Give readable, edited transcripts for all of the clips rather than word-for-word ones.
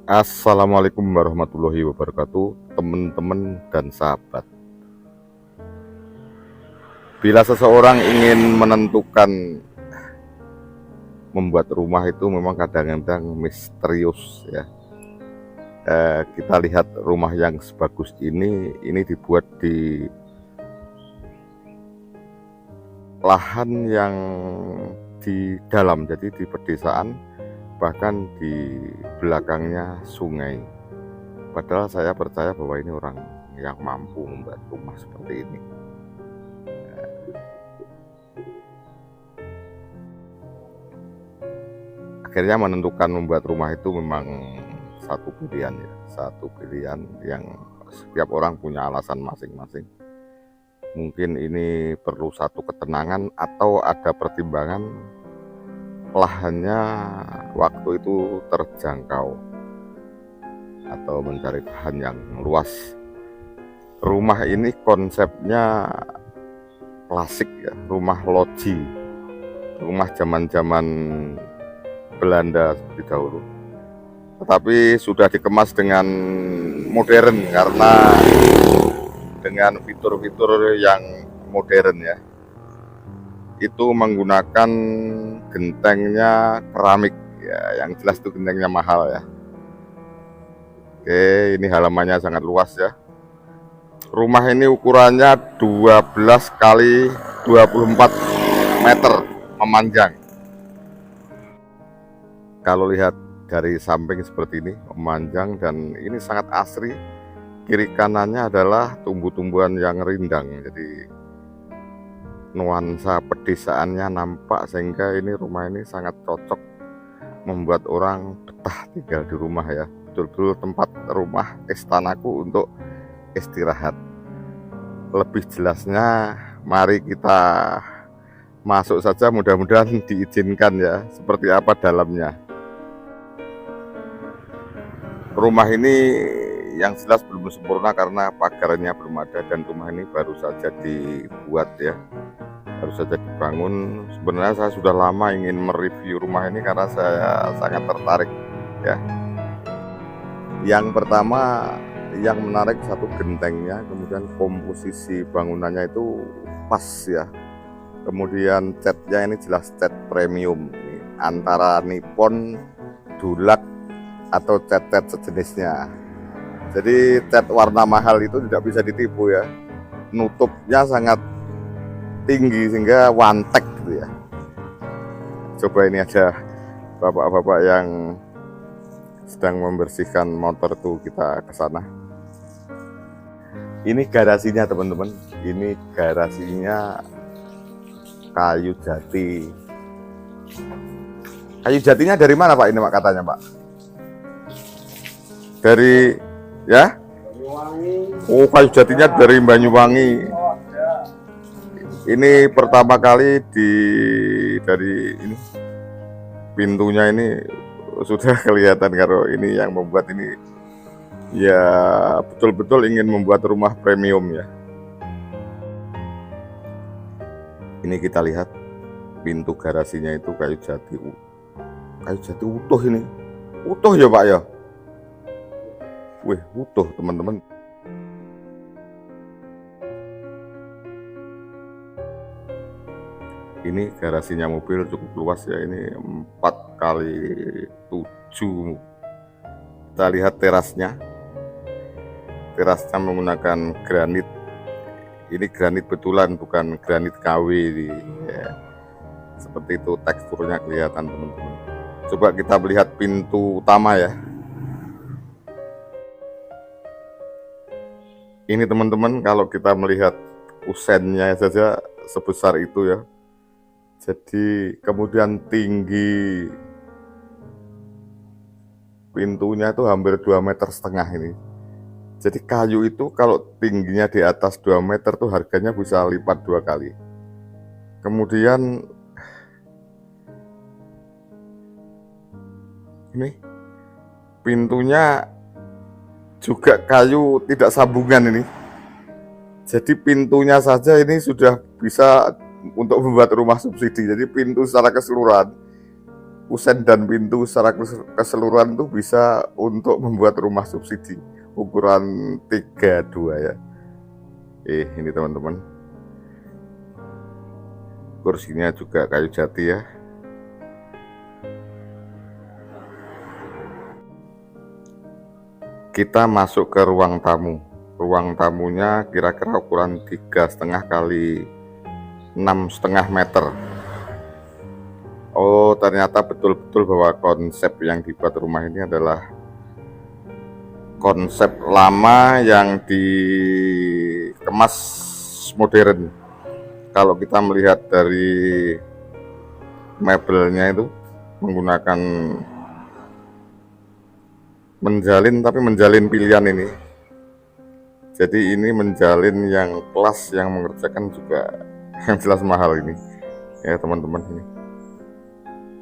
Assalamualaikum warahmatullahi wabarakatuh, teman-teman dan sahabat. Bila seseorang ingin menentukan membuat rumah itu memang kadang-kadang misterius ya. Kita lihat rumah yang sebagus ini dibuat di lahan yang di dalam, jadi di pedesaan, bahkan di belakangnya sungai. Padahal saya percaya bahwa ini orang yang mampu membuat rumah seperti ini. Akhirnya menentukan membuat rumah itu memang satu pilihan ya, satu pilihan yang setiap orang punya alasan masing-masing. Mungkin ini perlu satu ketenangan atau ada pertimbangan lahannya waktu itu terjangkau atau mencari lahan yang luas. Rumah ini konsepnya klasik ya, rumah loji, rumah zaman-zaman Belanda seperti dahulu, tetapi sudah dikemas dengan modern karena dengan fitur-fitur yang modern ya. Itu menggunakan gentengnya keramik ya, yang jelas itu gentengnya mahal ya. Oke, ini halamannya sangat luas ya. Rumah ini ukurannya 12 kali 24 meter memanjang. Kalau lihat dari samping seperti ini memanjang, dan ini sangat asri. Kiri kanannya adalah tumbuh-tumbuhan yang rindang, jadi nuansa pedesaannya nampak, sehingga ini rumah ini sangat cocok membuat orang betah tinggal di rumah ya. Betul-betul tempat rumah istanaku untuk istirahat. Lebih jelasnya mari kita masuk saja, mudah-mudahan diizinkan ya, seperti apa dalamnya. Rumah ini yang jelas belum sempurna karena pagarnya belum ada, dan rumah ini baru saja dibuat ya, baru saja dibangun. Sebenarnya saya sudah lama ingin mereview rumah ini karena saya sangat tertarik ya. Yang pertama yang menarik satu gentengnya, kemudian komposisi bangunannya itu pas ya. Kemudian catnya ini jelas cat premium, ini antara Nippon, Dulux atau cat-cat sejenisnya. Jadi cat warna mahal itu tidak bisa ditipu ya. Nutupnya sangat tinggi sehingga wantek gitu ya. Coba ini ada bapak-bapak yang sedang membersihkan motor tuh, kita ke sana. Ini garasinya teman-teman. Ini garasinya kayu jati. Kayu jatinya dari mana Pak ini Pak katanya Pak? Dari ya? Oh, kayu jatinya dari Banyuwangi. Ini pertama kali dari ini pintunya ini sudah kelihatan kalau ini yang membuat ini ya betul-betul ingin membuat rumah premium ya. Ini kita lihat pintu garasinya itu kayu jati utuh ini. Utuh ya Pak ya? Wih, utuh teman-teman. Ini garasinya mobil cukup luas ya, ini 4 kali 7. Kita lihat terasnya. Terasnya menggunakan granit. Ini granit betulan, bukan granit KW ya. Seperti itu teksturnya kelihatan teman-teman. Coba kita melihat pintu utama ya. Ini teman-teman, kalau kita melihat kusennya saja sebesar itu ya. Jadi kemudian tinggi pintunya itu hampir 2,5 meter ini. Jadi kayu itu kalau tingginya di atas 2 meter tuh harganya bisa lipat 2 kali. Kemudian ini pintunya juga kayu tidak sambungan ini. Jadi pintunya saja ini sudah bisa untuk membuat rumah subsidi. Jadi pintu secara keseluruhan kusen dan pintu secara keseluruhan tuh bisa untuk membuat rumah subsidi ukuran 32 ya. Ini teman-teman, kursinya juga kayu jati ya. Kita masuk ke ruang tamu. Ruang tamunya kira-kira ukuran 3,5 kali 6,5 meter. Oh, ternyata betul-betul bahwa konsep yang dibuat rumah ini adalah konsep lama yang dikemas modern. Kalau kita melihat dari mebelnya itu menggunakan menjalin, tapi menjalin pilihan ini. Jadi ini menjalin yang kelas, yang mengerjakan juga yang jelas mahal ini ya teman-teman. Ini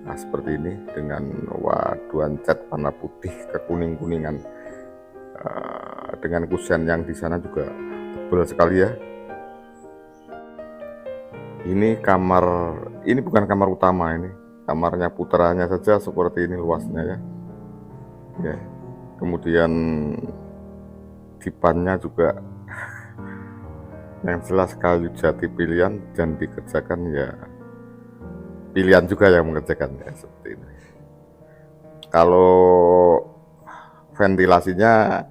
nah seperti ini dengan waduan cat warna putih ke kuning-kuningan, dengan kusen yang di sana juga tebal sekali ya. Ini kamar, ini bukan kamar utama, ini kamarnya putranya saja seperti ini luasnya ya. Ya. Kemudian dipannya juga yang jelas kayu jati pilihan dan dikerjakan ya pilihan juga yang mengerjakan ya seperti ini. Kalau ventilasinya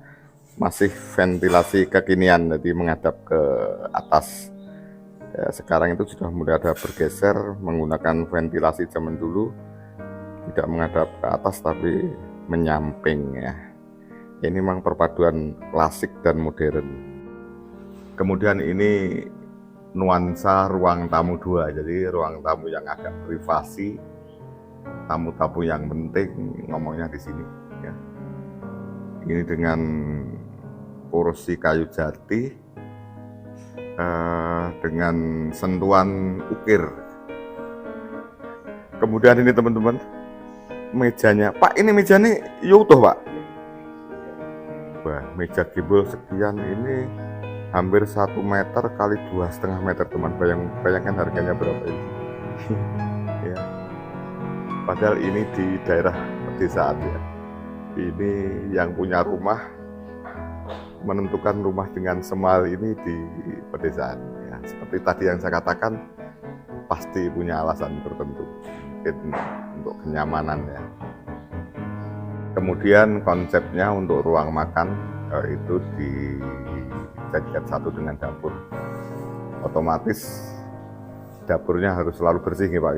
masih ventilasi kekinian, jadi menghadap ke atas ya. Sekarang itu sudah mulai ada bergeser menggunakan ventilasi zaman dulu, tidak menghadap ke atas tapi menyamping ya. Ini memang perpaduan klasik dan modern. Kemudian ini nuansa ruang tamu 2, jadi ruang tamu yang agak privasi, tamu-tamu yang penting ngomongnya di sini ya. Ini dengan kursi kayu jati dengan sentuhan ukir. Kemudian ini teman-teman, mejanya, Pak, ini meja nih utuh Pak. Wah, meja gimbal sekian ini hampir 1 meter kali 2,5 meter teman. Bayangkan harganya berapa ini. Ya. Padahal ini di daerah pedesaan ya. Ini yang punya rumah menentukan rumah dengan semahal ini di pedesaan ya. Seperti tadi yang saya katakan, pasti punya alasan tertentu, mungkin untuk kenyamanan ya. Kemudian konsepnya untuk ruang makan itu dijadikan satu dengan dapur. Otomatis dapurnya harus selalu bersih ya Pak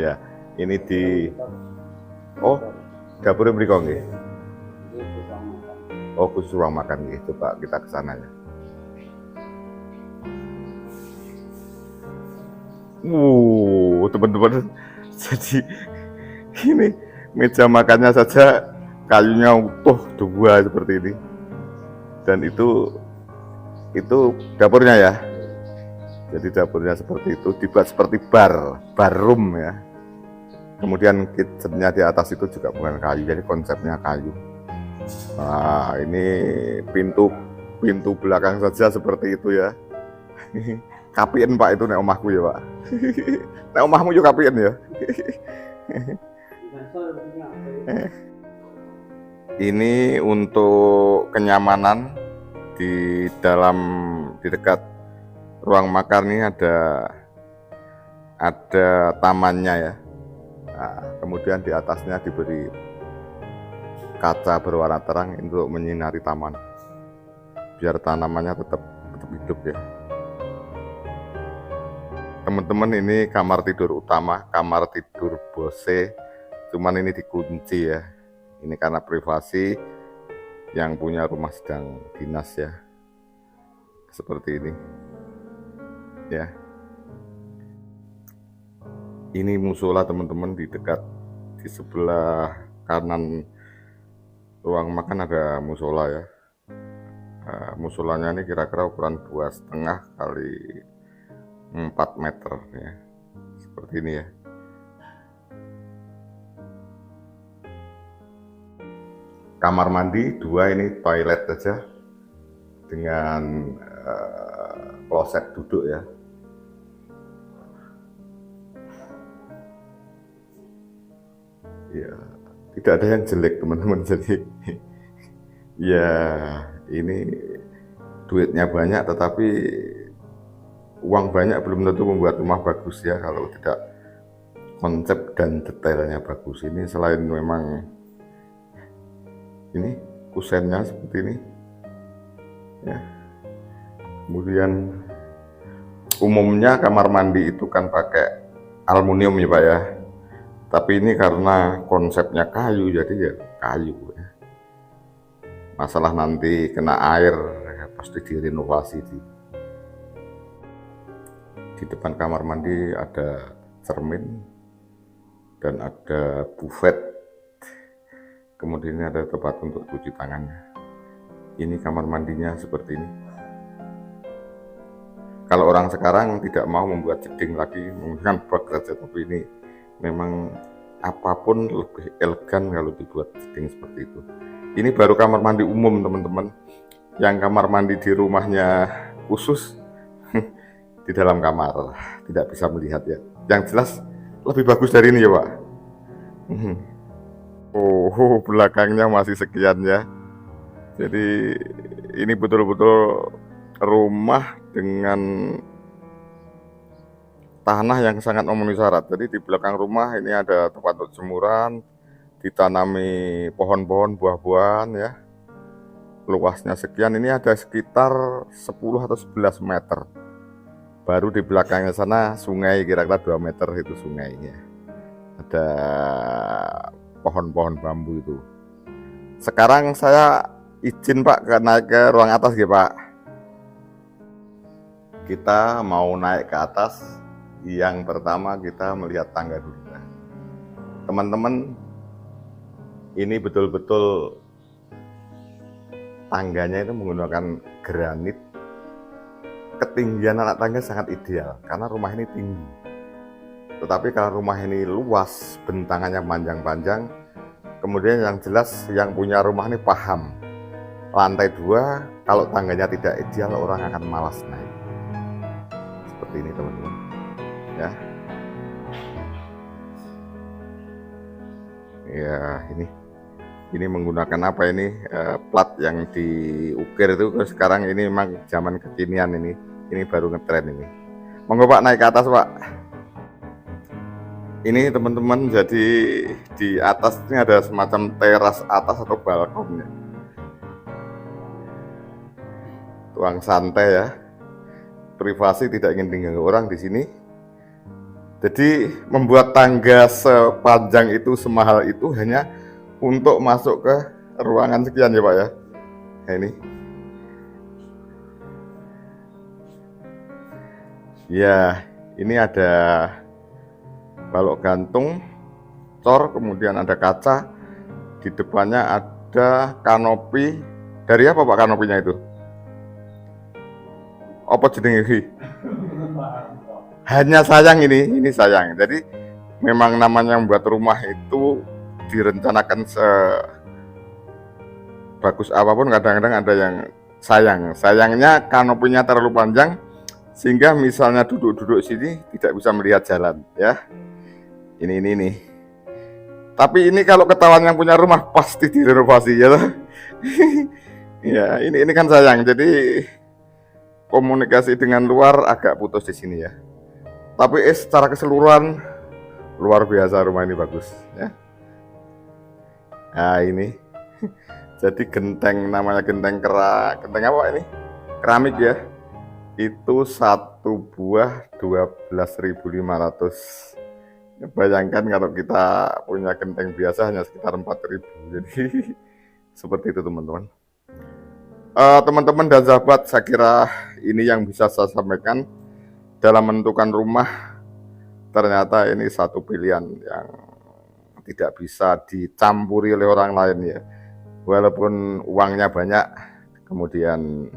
ya. Ini di dapurnya mriko nggih. Oh, khusus ruang makan nggih. Coba kita ke sana ya. Teman-teman. Jadi ini meja makannya saja kayunya utuh 2 seperti ini. Dan itu dapurnya ya. Jadi dapurnya seperti itu, dibuat seperti bar room ya. Kemudian kitchennya di atas itu juga bukan kayu, jadi konsepnya kayu. Nah, ini pintu belakang saja seperti itu ya. Kapien Pak itu nek omahku ya Pak. Nek omahmu juga kapien ya. Ini untuk kenyamanan di dekat ruang makan ini ada tamannya ya. Nah, kemudian di atasnya diberi kaca berwarna terang untuk menyinari taman, biar tanamannya tetap hidup ya. Teman-teman, ini kamar tidur utama, kamar tidur bose, cuman ini dikunci ya. Ini karena privasi, yang punya rumah sedang dinas ya, seperti ini ya. Ini musola teman-teman, di sebelah kanan ruang makan ada musola ya. Musolanya ini kira-kira ukuran 2,5 kali 4 meter ya, seperti ini ya. Kamar mandi 2, ini toilet saja dengan kloset duduk ya. ya tidak ada yang jelek teman-teman. Jadi ya ini duitnya banyak tetapi uang banyak belum tentu membuat rumah bagus ya, kalau tidak konsep dan detailnya bagus. Ini selain memang ini kusennya seperti ini ya, kemudian umumnya kamar mandi itu kan pakai aluminium ya Pak ya, tapi ini karena konsepnya kayu jadi ya kayu ya. Masalah nanti kena air ya, pasti direnovasi. Di depan kamar mandi ada cermin dan ada buffet, kemudian ini ada tempat untuk cuci tangannya. Ini kamar mandinya seperti ini. Kalau orang sekarang tidak mau membuat jeding lagi, menggunakan bak saja, tapi ini memang apapun lebih elegan kalau dibuat jeding seperti itu. Ini baru kamar mandi umum teman-teman. Yang kamar mandi di rumahnya khusus di dalam kamar tidak bisa melihat ya. Yang jelas lebih bagus dari ini ya Pak. Oh, belakangnya masih sekian ya. Jadi ini betul-betul rumah dengan tanah yang sangat memenuhi syarat. Jadi di belakang rumah ini ada tempat untuk jemuran, ditanami pohon-pohon buah-buahan ya. Luasnya sekian, ini ada sekitar 10 atau 11 meter. Baru di belakangnya sana sungai, kira-kira 2 meter itu sungainya. Ada pohon-pohon bambu itu. Sekarang saya izin Pak naik ke ruang atas ya Pak. Kita mau naik ke atas. Yang pertama kita melihat tangga dulu. Teman-teman, ini betul-betul tangganya itu menggunakan granit. Ketinggian anak tangga sangat ideal karena rumah ini tinggi. Tetapi kalau rumah ini luas, bentangannya panjang-panjang, kemudian yang jelas yang punya rumah ini paham. Lantai 2, kalau tangganya tidak ideal orang akan malas naik. Seperti ini teman-teman ya. Ya ini menggunakan apa ini plat yang diukir itu sekarang ini memang zaman kekinian, ini baru ngetren ini. Monggo Pak naik ke atas Pak. Ini teman-teman, jadi di atas ini ada semacam teras atas atau balkonnya. Tuang santai ya. Privasi, tidak ingin tinggal orang di sini. Jadi membuat tangga sepanjang itu, semahal itu hanya untuk masuk ke ruangan sekian ya Pak ya. Nah, ini. Ya, ini ada balok gantung, cor, kemudian ada kaca. Di depannya ada kanopi. Dari apa Pak kanopinya itu? Apa jenenge? Hanya sayang ini sayang. Jadi memang namanya membuat rumah itu direncanakan sebagus apapun, kadang-kadang ada yang sayang. Sayangnya kanopinya terlalu panjang sehingga misalnya duduk-duduk sini tidak bisa melihat jalan ya. Ini. Tapi ini kalau ketahuan yang punya rumah pasti direnovasi ya. Ya, ini kan sayang. Jadi komunikasi dengan luar agak putus di sini ya. Tapi secara keseluruhan luar biasa rumah ini bagus ya. Nah ini jadi genteng, namanya genteng genteng apa ini? Keramik ya. Itu satu buah 12.500. Bayangkan kalau kita punya genteng biasa hanya sekitar 4.000. Jadi seperti itu teman-teman. Teman-teman dan sahabat, saya kira ini yang bisa saya sampaikan dalam menentukan rumah. Ternyata ini satu pilihan yang tidak bisa dicampuri oleh orang lain ya. Walaupun uangnya banyak, kemudian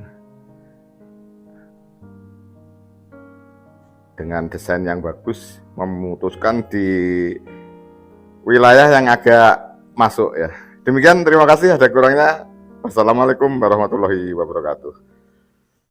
dengan desain yang bagus memutuskan di wilayah yang agak masuk ya. Demikian, terima kasih. Ada kurangnya. Wassalamualaikum warahmatullahi wabarakatuh.